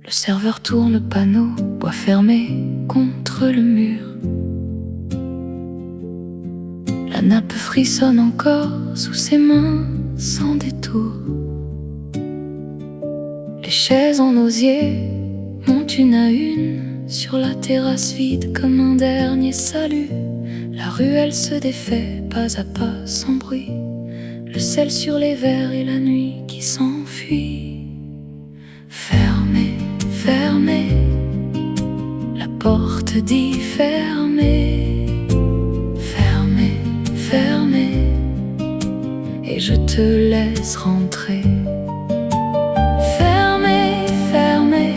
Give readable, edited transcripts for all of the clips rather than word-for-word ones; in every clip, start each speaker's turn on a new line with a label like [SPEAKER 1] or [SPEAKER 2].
[SPEAKER 1] Le serveur tourne le panneau, bois fermé contre le mur. La nappe frissonne encore sous ses mains sans détour. Les chaises en osier montent une à une sur la terrasse vide comme un dernier salut. La ruelle se défait pas à pas sans bruit. Le sel sur les verres et la nuit qui s'enfuit. Fermez, fermez, la porte dit fermez. Fermez, fermez, et je te laisse rentrer. Fermez, fermez,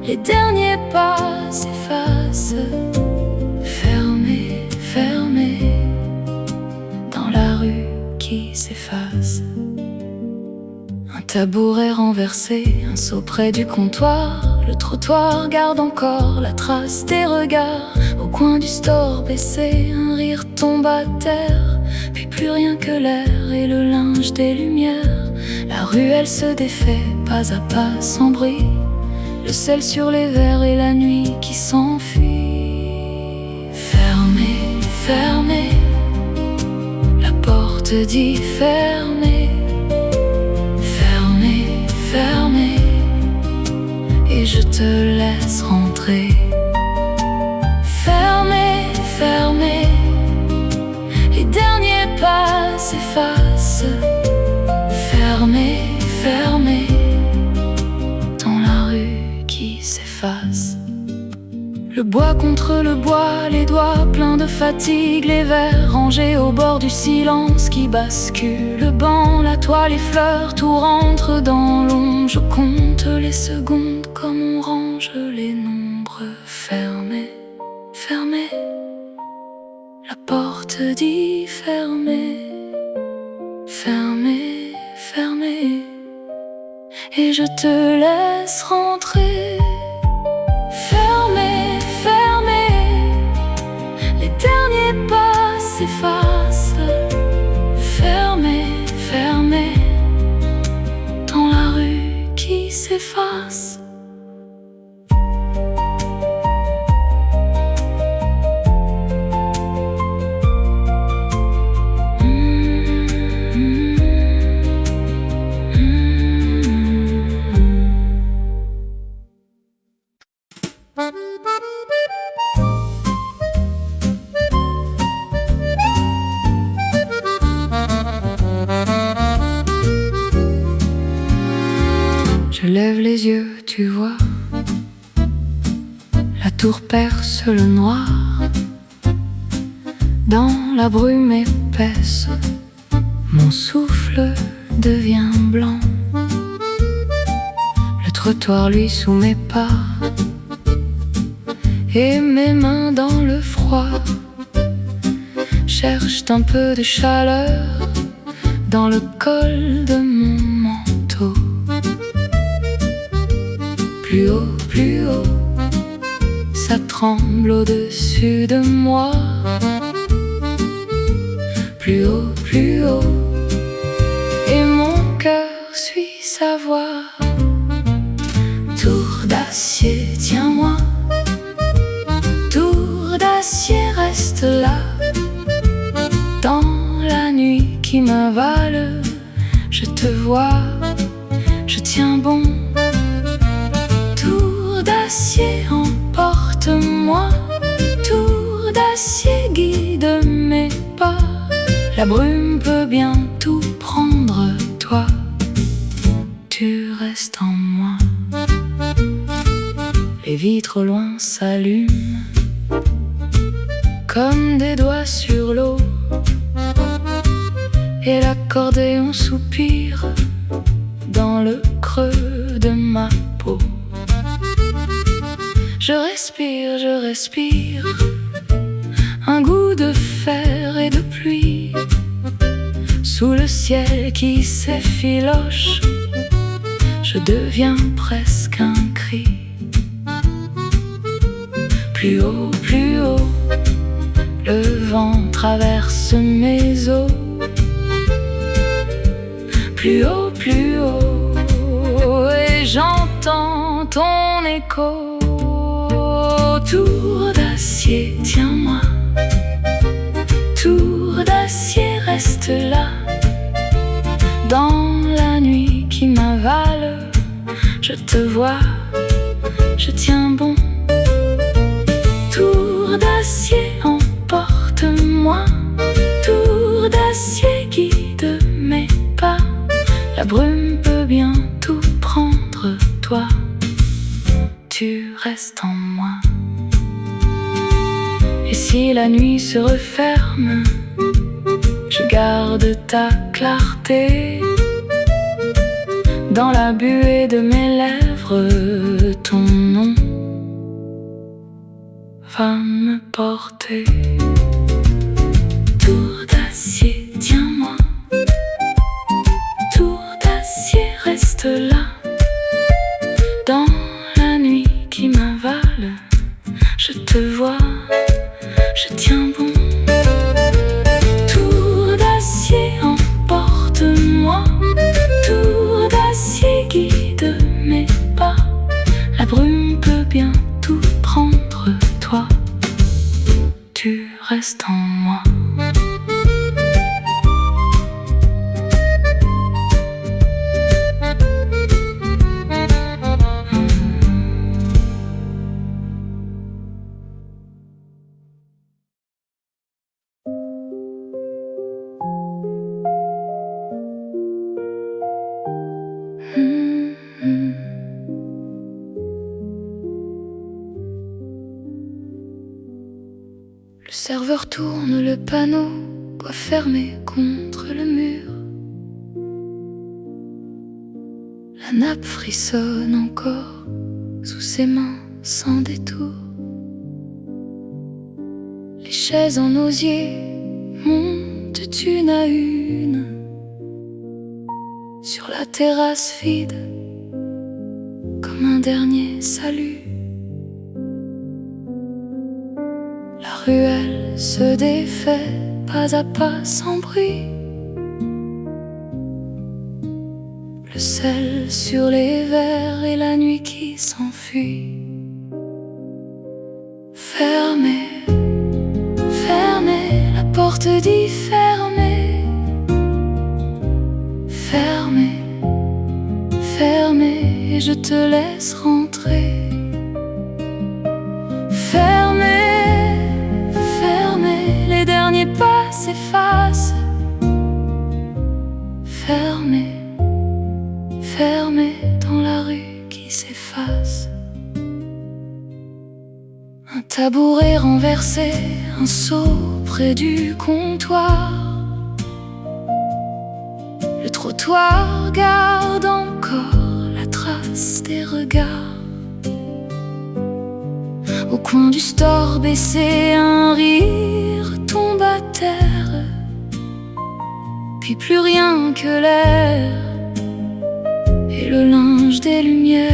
[SPEAKER 1] les derniers pas s'effacent. Fermez, fermez, dans la rue qui s'efface. Un tabouret renversé, un seau près du comptoir. Le trottoir garde encore la trace des regards. Au coin du store baissé, un rire tombe à terre. Puis plus rien que l'air et le linge des lumières. La ruelle se défait pas à pas sans bruit. Le sel sur les verres et la nuit qui s'enfuit. Fermez, fermez, la porte dit fermez. Fermez, fermez, et je te laisse rentrer. Fermez, fermez, les derniers pas s'effacent. Fermez, fermez, dans la rue qui s'efface. Le bois contre le bois, les doigts pleins de fatigue. Les verres rangés au bord du silence qui bascule. Le banc, la toile, les fleurs, tout rentre dans l'ombre. Je compte les secondes comme on range les nombres. Fermez, fermez, la porte dit fermez. Fermez, fermez, et je te laisse rentrer. Fermez, fermez, les derniers pas s'effacent. Fermez, fermez, dans la rue qui s'efface. Je lève les yeux, tu vois, la tour perce le noir. Dans la brume épaisse, mon souffle devient blanc. Le trottoir lui sous mes pas, et mes mains dans le froid cherchent un peu de chaleur dans le col de mon manteau. Plus haut, ça tremble au-dessus de moi. Plus haut, et mon cœur suit sa voix. Tour d'acier, tiens-moi. Tour d'acier, reste là. Dans la nuit qui m'avale, je te vois, je tiens bon. Tour d'acier, emporte-moi. Tour d'acier, guide mes pas. La brume peut bien tout prendre, toi, tu restes en moi. Les vitres au loin s'allument comme des doigts sur l'eau, et l'accordéon soupire dans le creux de ma peau. Je respire, un goût de fer et de pluie. Sous le ciel qui s'effiloche, je deviens presque un cri. Plus haut, le vent traverse mes os. Plus haut, et j'entends ton écho. Tour d'acier, tiens-moi. Tour d'acier, reste là. Dans la nuit qui m'avale, je te vois, je tiens bon. Tour d'acier, emporte-moi. Tour d'acier, guide mes pas. La brume peut bien tout prendre, toi, tu restes en moi. Et si la nuit se referme, je garde ta clarté. Dans la buée de mes lèvres, ton nom va me porter. Tour d'acier, tiens-moi. Tour d'acier, reste là. Dans la nuit qui m'avale, je te vois, je tiens bon. Tour d'acier, emporte-moi. Tour d'acier, guide mes pas. La brume peut bien tout prendre, toi, tu restes en moi. Le serveur tourne le panneau, doigt fermé contre le mur. La nappe frissonne encore sous ses mains sans détour. Les chaises en osier montent une à une sur la terrasse vide, comme un dernier salut. La ruelle se défait pas à pas sans bruit. Le sel sur les verres et la nuit qui s'enfuit. Fermez, fermez, la porte dit fermez. Fermez, fermez, et je te laisse rentrer. Fermez, fermez, les derniers pas s'effacent. Fermez, fermez, dans la rue qui s'efface. Un tabouret renversé, un seau près du comptoir. Le trottoir garde encore la trace des regards. Au coin du store baissé, un rire tombe à terre. Puis plus rien que l'air et le linge des lumières.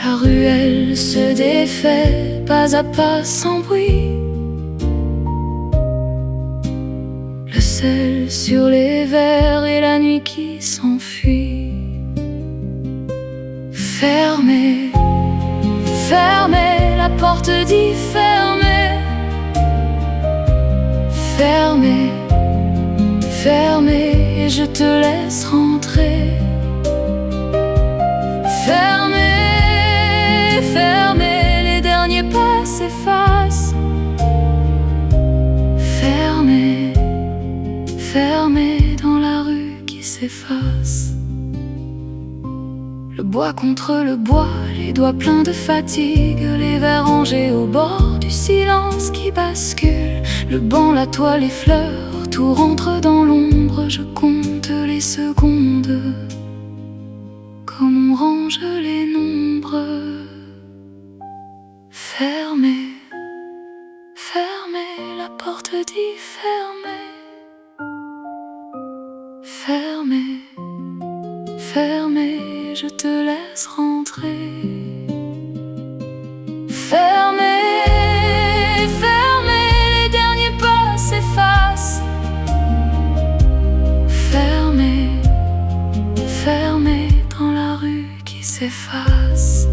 [SPEAKER 1] La ruelle se défait pas à pas sans bruit. Le sel sur les verres et la nuit qui s'enfuit. Fermez, fermez, la porte dit fermez. Fermez, fermez, et je te laisse rentrer. Fermez, fermez, les derniers pas s'effacent. Fermez, fermez, dans la rue qui s'efface. Le bois contre le bois, les doigts pleins de fatigue, les verres rangés au bord du silence qui bascule. Le banc, la toile, les fleurs, tout rentre dans l'ombre. Je compte les secondes comme on range les nombres. Fermez, fermez, la porte dit fermez. Fermez, fermez, je te laisse rentrer. Fermez, s'efface.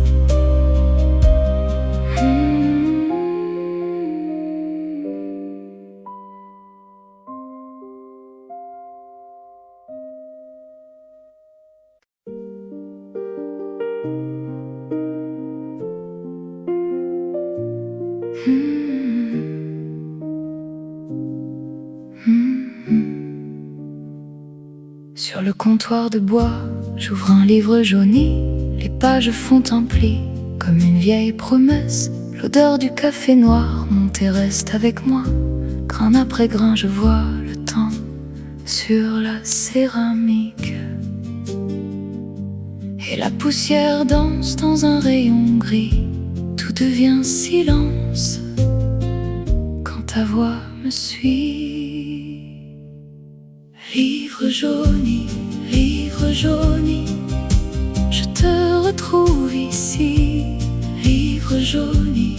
[SPEAKER 1] Sur le comptoir de bois, j'ouvre un livre jauni. Les pages font un pli, comme une vieille promesse. L'odeur du café noir monte et reste avec moi. Grain après grain, je vois le temps sur la céramique. Et la poussière danse dans un rayon gris. Tout devient silence quand ta voix me suit. Livre jauni, je te retrouve ici. Livre jauni,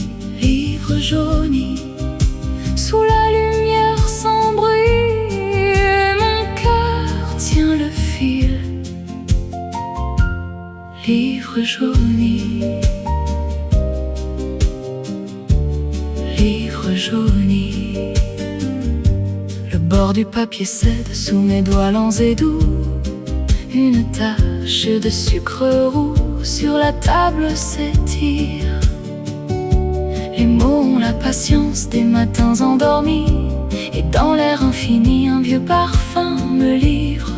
[SPEAKER 1] sous la lumière sans bruit, mon cœur tient le fil. Livre jauni, livre jauni. Le bord du papier cède sous mes doigts lents et doux. Une tache de sucre roux sur la table s'étire. Les mots ont la patience des matins endormis. Et dans l'air infini, un vieux parfum me livre.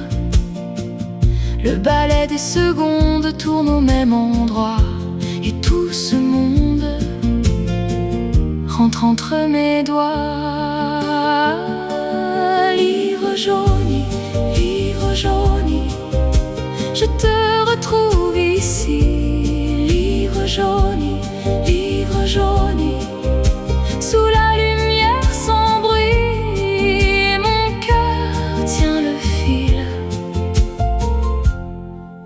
[SPEAKER 1] Le balai des secondes tourne au même endroit. Et tout ce monde rentre entre mes doigts. Livre jauni, je te retrouve ici. Livre jauni, sous la lumière sans bruit, mon cœur tient le fil.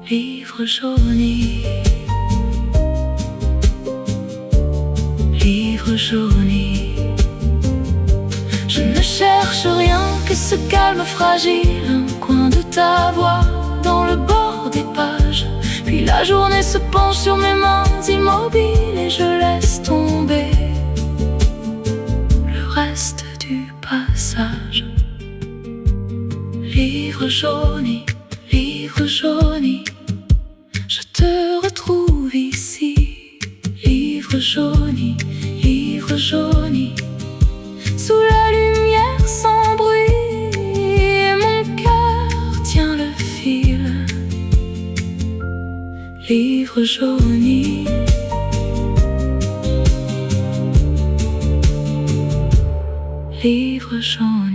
[SPEAKER 1] Livre jauni, livre jauni. Je ne cherche rien que ce calme fragile, un coin de ta voix dans le bord des pages. Puis la journée se penche sur mes mains immobiles et je laisse tomber le reste du passage. Livre jauni, je te retrouve ici. Livre jauni, sous la lumière sans bruit, mon cœur tient le fil. Livre jauni, livre jauni.